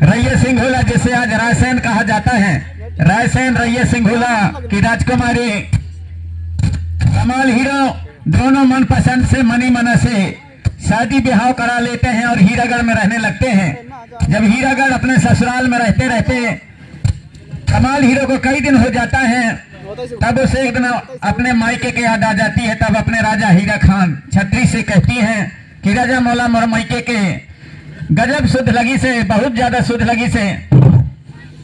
रैया सिंघोला, जिसे आज रायसेन कहा जाता है, रायसेन रैया सिंघोला की राजकुमारी कमाल हीरो दोनों मनपसंद से मनी मना से शादी ब्याह करा लेते हैं और हीरागढ़ में रहने लगते हैं। जब हीरागढ़ अपने ससुराल में रहते रहते कमाल हीरो को कई दिन हो जाता है, तब उसे एक दिन अपने मायके की याद आ जाती है। तब अपने राजा हीरा खान छत्री से कहती हैं कि राजा मौला मोर मायके के गजब शुद्ध लगी से, बहुत ज्यादा शुद्ध लगी से,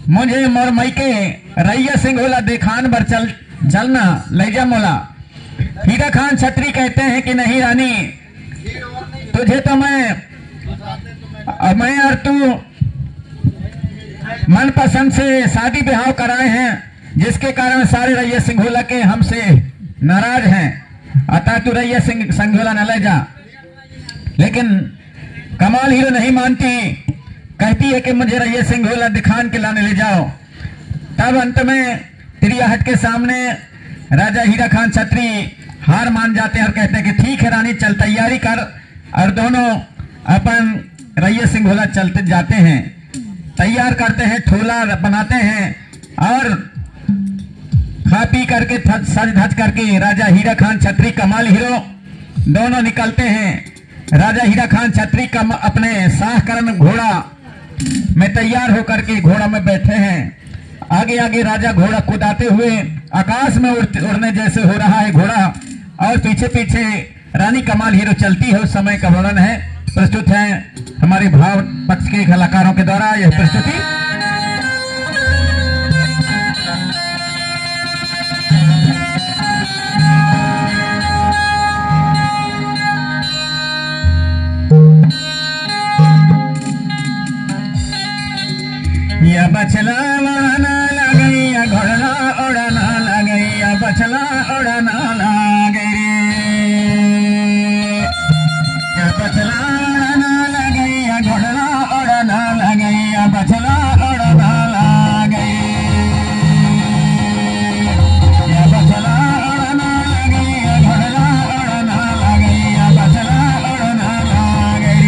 मुझे मोर मायके रैया सिंघोला देखान बर चलना ले जा मौला। हीरा खान छत्री कहते हैं कि नहीं रानी, तुझे तो मैं और तू मनपसंद से शादी ब्याह कराए हैं, जिसके कारण सारे रैया सिंघोला के हमसे नाराज हैं, अतः तू रैया सिंघोला न ले जा। लेकिन कमाल हीरो नहीं मानती, कहती है कि मुझे रैया सिंघोला दिखान के लाने ले जाओ। तब अंत में त्रियाहट के सामने राजा हीरा खान छत्री हार मान जाते हैं और कहते हैं कि ठीक है रानी, चल तैयारी कर। और दोनों अपन रैया सिंघोला चलते जाते हैं, तैयार करते हैं, ठोला बनाते हैं और खा पी करके सज धज करके राजा हीरा खान छत्री कमाल हीरो दोनों निकलते हैं। राजा हीरा खान छत्री अपने शाहकरण घोड़ा में तैयार होकर के घोड़ा में बैठे हैं। आगे आगे राजा घोड़ा कुदाते हुए आकाश में उड़ने जैसे हो रहा है घोड़ा, और पीछे पीछे रानी कमाल हीरो चलती है। उस समय का वर्णन है, प्रस्तुत है हमारे भाव पक्ष के कलाकारों के द्वारा यह प्रस्तुति। या बछला उड़ाना लगैया घोड़ला उड़ाना लगैया बछला उड़ाना लगे रे, या बछला उड़ाना लगैया घोड़ला उड़ाना लगैया बछला उड़ाना लगे, या बछला उड़ाना लगैया घोड़ला उड़ाना लगैया बछला उड़ाना लगे।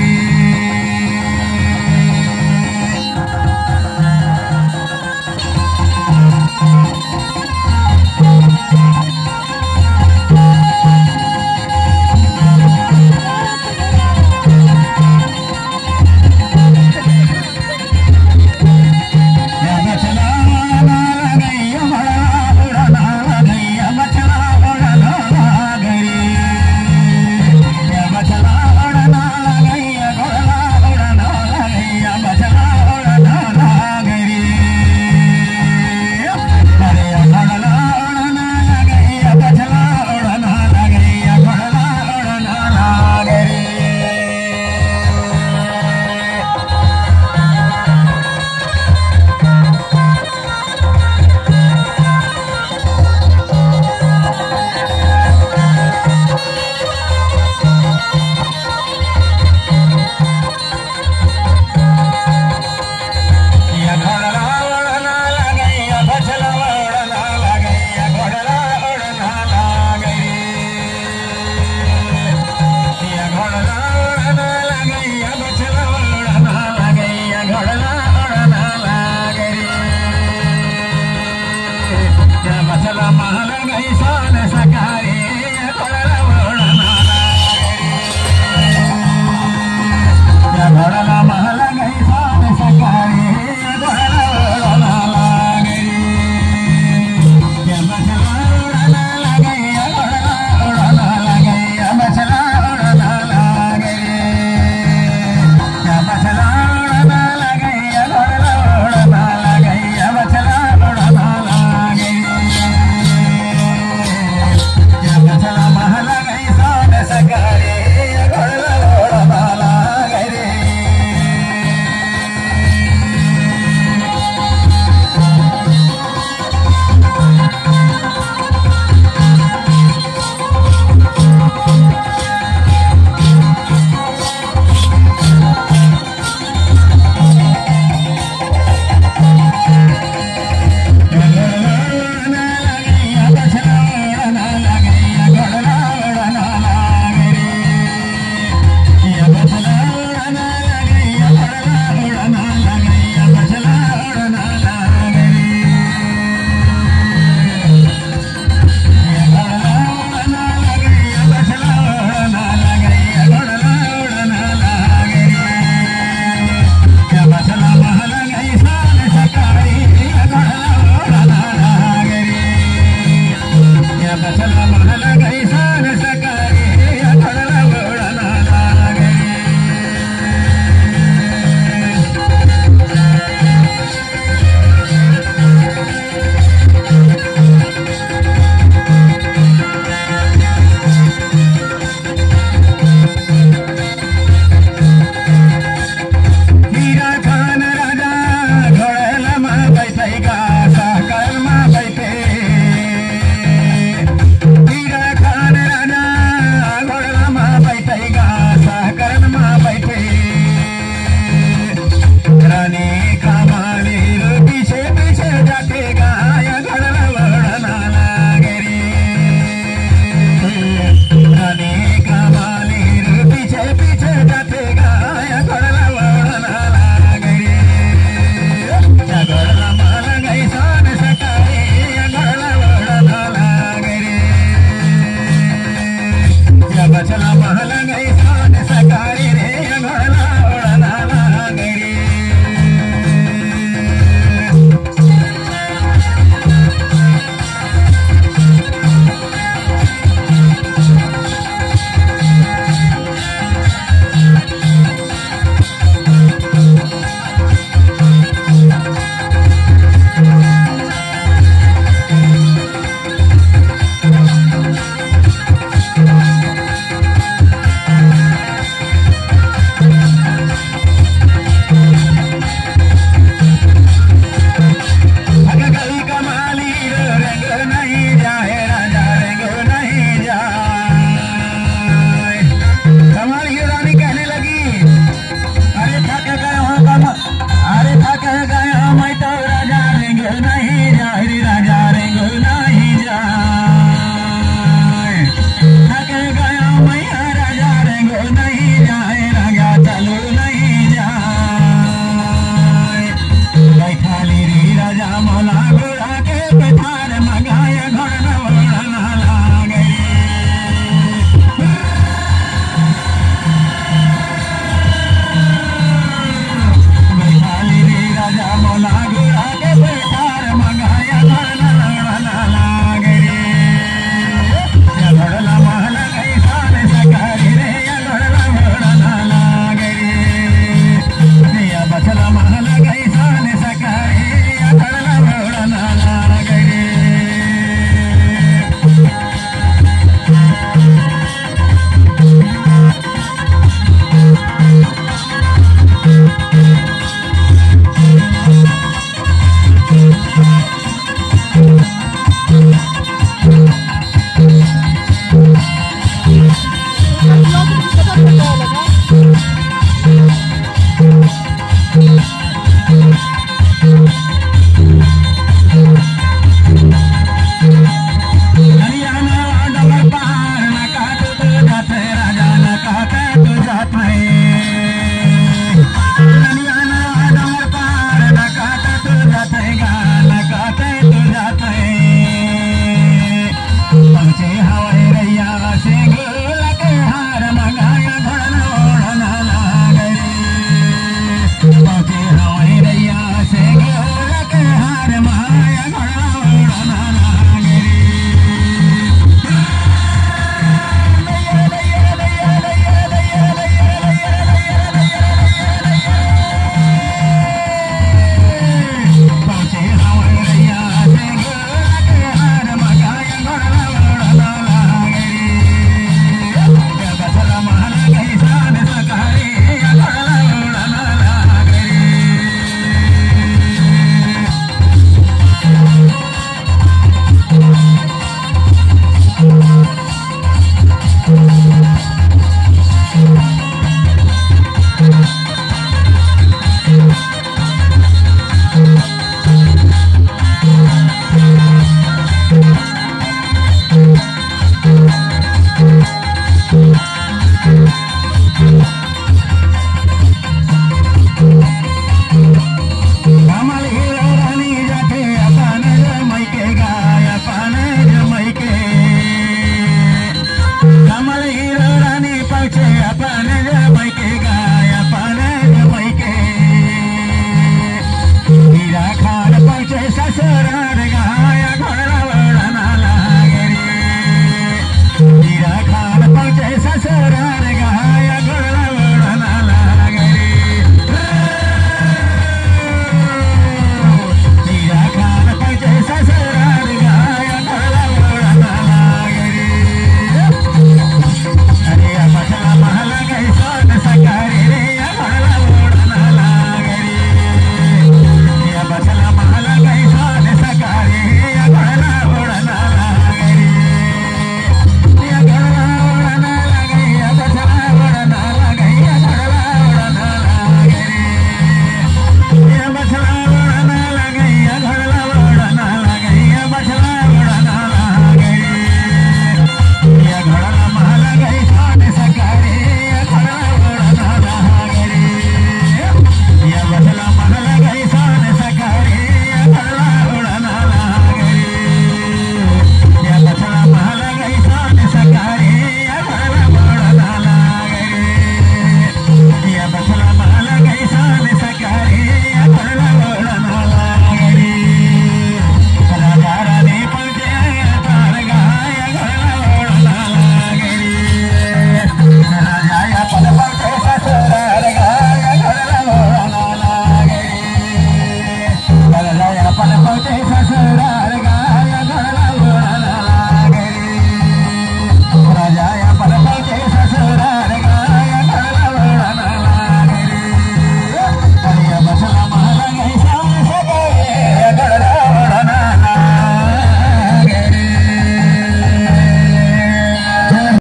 रानी